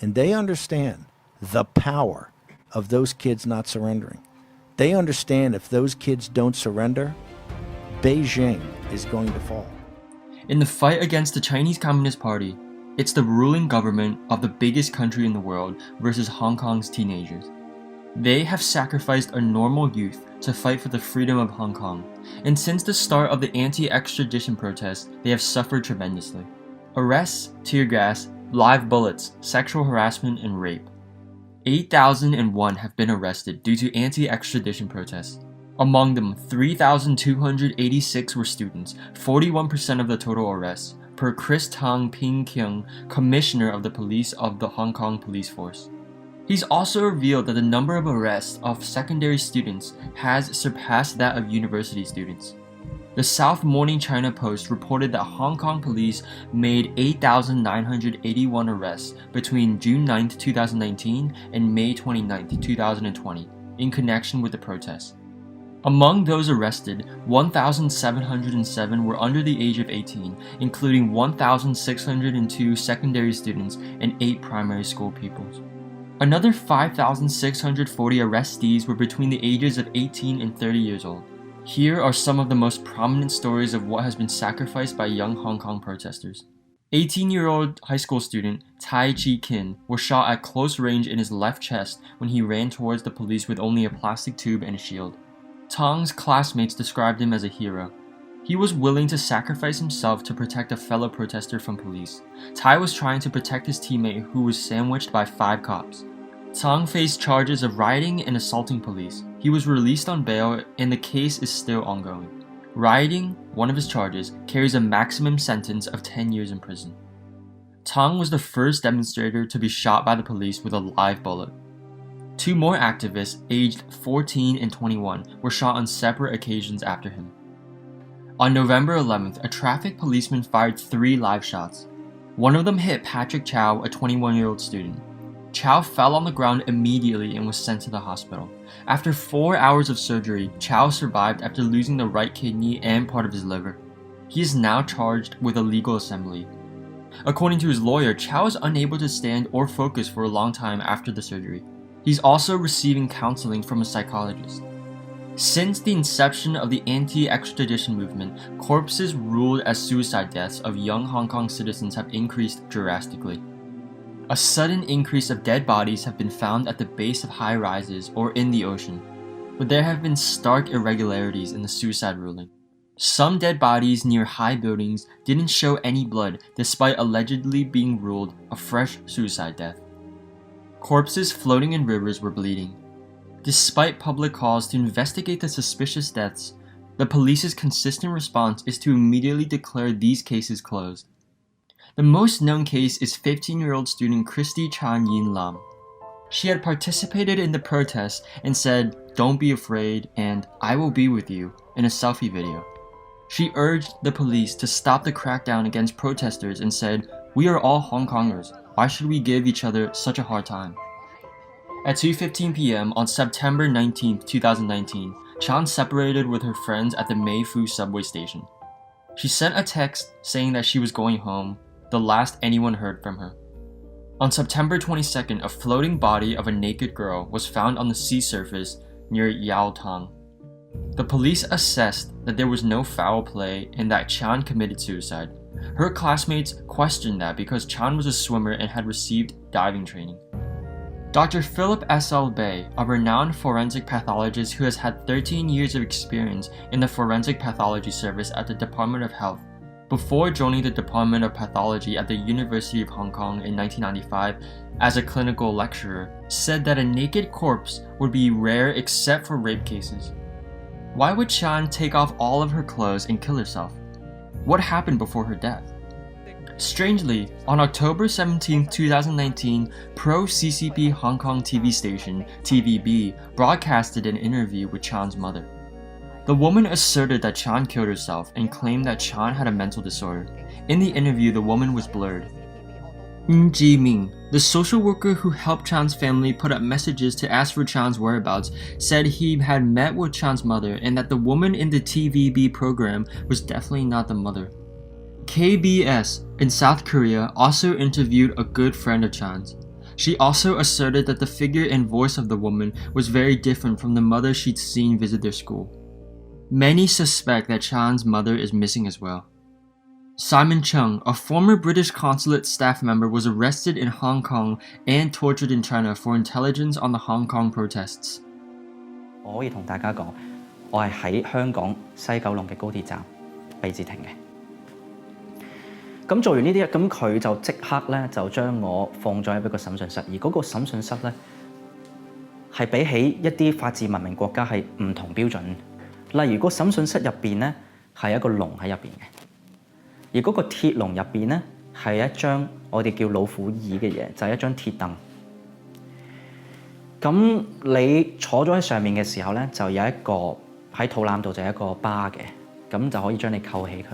and they understand the power of those kids not surrendering. They understand if those kids don't surrender, Beijing is going to fall. In the fight against the Chinese Communist Party, it's the ruling government of the biggest country in the world versus Hong Kong's teenagers. They have sacrificed a normal youth to fight for the freedom of Hong Kong, and since the start of the anti-extradition protests, they have suffered tremendously. Arrests, tear gas, live bullets, sexual harassment, and rape. 8,001 have been arrested due to anti-extradition protests. Among them, 3,286 were students, 41% of the total arrests, per Kristi Chan, Commissioner of the Police of the Hong Kong Police Force. He's also revealed that the number of arrests of secondary students has surpassed that of university students. The South Morning China Post reported that Hong Kong police made 8,981 arrests between June 9, 2019 and May 29, 2020 in connection with the protests. Among those arrested, 1,707 were under the age of 18, including 1,602 secondary students and 8 primary school pupils. Another 5,640 arrestees were between the ages of 18 and 30 years old. Here are some of the most prominent stories of what has been sacrificed by young Hong Kong protesters. 18-year-old high school student Tai Chi Kin was shot at close range in his left chest when he ran towards the police with only a plastic tube and a shield. Tong's classmates described him as a hero. He was willing to sacrifice himself to protect a fellow protester from police. Tai was trying to protect his teammate who was sandwiched by 5 cops. Tong faced charges of rioting and assaulting police. He was released on bail and the case is still ongoing. Rioting, one of his charges, carries a maximum sentence of 10 years in prison. Tong was the first demonstrator to be shot by the police with a live bullet. 2 more activists, aged 14 and 21, were shot on separate occasions after him. On November 11th, a traffic policeman fired 3 live shots. One of them hit Patrick Chau, a 21-year-old student. Chau fell on the ground immediately and was sent to the hospital. After 4 hours of surgery, Chau survived after losing the right kidney and part of his liver. He is now charged with illegal assembly. According to his lawyer, Chau is unable to stand or focus for a long time after the surgery. He's also receiving counseling from a psychologist. Since the inception of the anti-extradition movement, corpses ruled as suicide deaths of young Hong Kong citizens have increased drastically. A sudden increase of dead bodies have been found at the base of high rises or in the ocean, but there have been stark irregularities in the suicide ruling. Some dead bodies near high buildings didn't show any blood despite allegedly being ruled a fresh suicide death. Corpses floating in rivers were bleeding. Despite public calls to investigate the suspicious deaths, the police's consistent response is to immediately declare these cases closed. The most known case is 15-year-old student Kristi Chan YIN-LAM. She had participated in the protests and said, "Don't be afraid," and "I will be with you," in a selfie video. She urged the police to stop the crackdown against protesters and said, "We are all Hong Kongers. Why should we give each other such a hard time?" At 2:15 p.m. on September 19, 2019, Chan separated with her friends at the Mei Fu subway station. She sent a text saying that she was going home, the last anyone heard from her. On September 22nd, a floating body of a naked girl was found on the sea surface near Liao. The police assessed that there was no foul play and that Chan committed suicide. Her classmates questioned that because Chan was a swimmer and had received diving training. Dr. Philip S.L. Bay, a renowned forensic pathologist who has had 13 years of experience in the forensic pathology service at the Department of Health, before joining the Department of Pathology at the University of Hong Kong in 1995 as a clinical lecturer, said that a naked corpse would be rare except for rape cases. Why would Chan take off all of her clothes and kill herself? What happened before her death? Strangely, on October 17, 2019, pro-CCP Hong Kong TV station, TVB, broadcasted an interview with Chan's mother. The woman asserted that Chan killed herself and claimed that Chan had a mental disorder. In the interview, the woman was blurred. Ji-Ming, the social worker who helped Chan's family put up messages to ask for Chan's whereabouts, said he had met with Chan's mother and that the woman in the TVB program was definitely not the mother. KBS in South Korea also interviewed a good friend of Chan's. She also asserted that the figure and voice of the woman was very different from the mother she'd seen visit their school. Many suspect that Chan's mother is missing as well. Simon Chung, a former British consulate staff member, was arrested in Hong Kong and tortured in China for intelligence on the Hong Kong protests. 我可以同大家講，我係喺香港西九龍嘅高鐵站被截停嘅。咁做完呢啲，咁佢就即刻咧就將我放咗喺一個審訊室，而嗰個審訊室咧係比起一啲法治文明國家係唔同標準。例如個審訊室入邊咧係一個籠喺入邊嘅，而嗰個鐵籠入邊咧係一張我哋叫老虎椅嘅嘢，就係一張鐵凳。咁你坐咗喺上面嘅時候咧，就有一個喺肚腩度就有一個巴嘅，咁就可以將你扣起佢。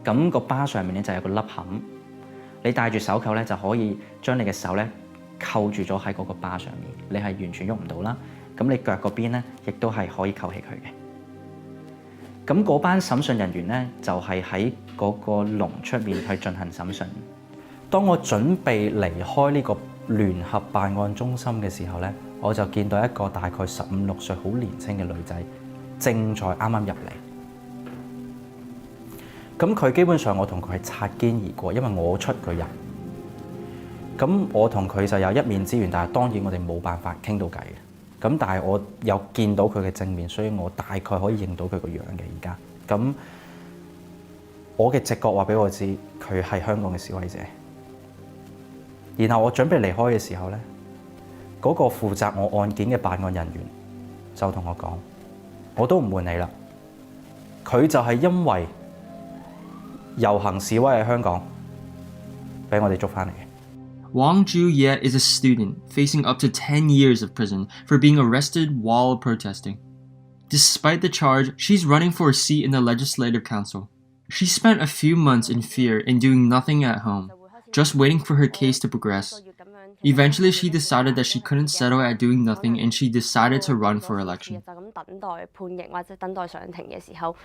咁個巴上面咧就有個凹陷，你戴住手扣咧就可以將你嘅手咧扣住咗喺嗰個巴上面，你係完全喐唔到啦。咁你腳嗰邊咧亦都係可以扣起佢嘅。咁嗰班審訊人員咧就係喺嗰個籠出面去進行審訊。當我準備離開呢個聯合辦案中心嘅時候咧，我就見到一個大概15、16歲好年輕嘅女仔，正在啱啱入嚟。咁佢基本上我同佢係擦肩而過，因為我出佢入。咁我同佢就有一面之緣，但係當然我哋冇辦法傾到偈嘅。咁但係我有見到佢嘅正面，所以我大概可以認到佢個樣嘅而家。咁我嘅直覺話俾我知，佢係香港嘅示威者。然後我準備離開嘅時候咧，嗰個負責我案件嘅辦案人員就同我講：我都唔換你啦。佢就係因為遊行示威喺香港，俾我哋捉翻嚟嘅。Wong Ju-ye is a student facing up to 10 years of prison for being arrested while protesting. Despite the charge, she's running for a seat in the Legislative Council. She spent a few months in fear and doing nothing at home, just waiting for her case to progress. Eventually, she decided that she couldn't settle at doing nothing and she decided to run for election. 就咁等待判刑或者等待上庭嘅時候，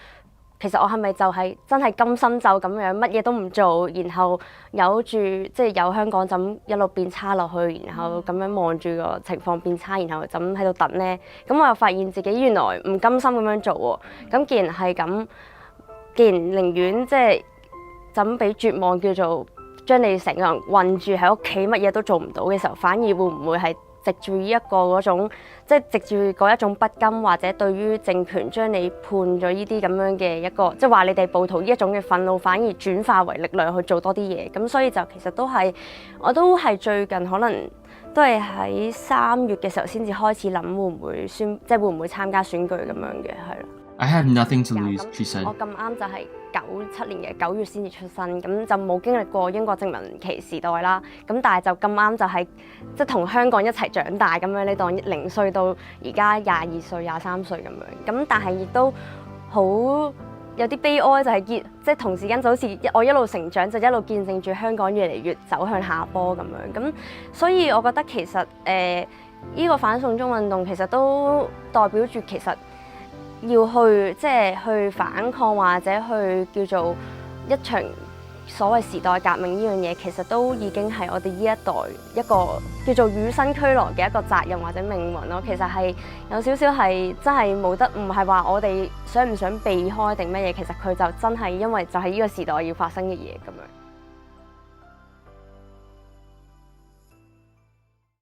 其實我係咪就係真係甘心就咁樣乜嘢都唔做，然後由住即係由香港就咁一路變差落去，然後咁樣望住個情況變差，然後就咁喺度等呢？咁我又發現自己原來唔甘心咁樣做喎。咁既然係咁，既然寧願即係就咁俾絕望叫做將你成個人困住喺屋企，乜嘢都做唔到嘅時候，反而會唔會係藉住呢一個嗰種，即係藉住嗰一種不甘，或者對於政權將你判咗呢啲咁樣嘅一個，即係話你哋暴徒呢一種嘅憤怒，反而轉化為力量去做多啲嘢。咁所以就其實都係，我都係最近可能都係喺3月嘅時候先至開始諗會唔會即係會唔會參加選舉咁樣嘅，係啦。I have nothing to lose, she said. 我咁啱就係97年嘅9月先至出生，咁就冇經歷過英國殖民期時代啦。咁但係就咁啱就係即係同香港一齊長大咁樣，你當0歲到而家22歲、23歲咁樣。咁但係亦都好有啲悲哀，就係即係同時間就好似我一路成長，就一路見證住香港越嚟越走向下坡咁樣。咁所以我覺得其實呢個反送中運動其實都代表住其實要去即係去反抗或者去叫做一場所謂時代革命呢樣嘢，其實都已經係我哋呢一代一個叫做與生俱來嘅一個責任或者命運咯。其實係有少少係真係冇得，唔係話我哋想唔想避開定乜嘢，其實佢就真係因為就係呢個時代要發生嘅嘢咁樣。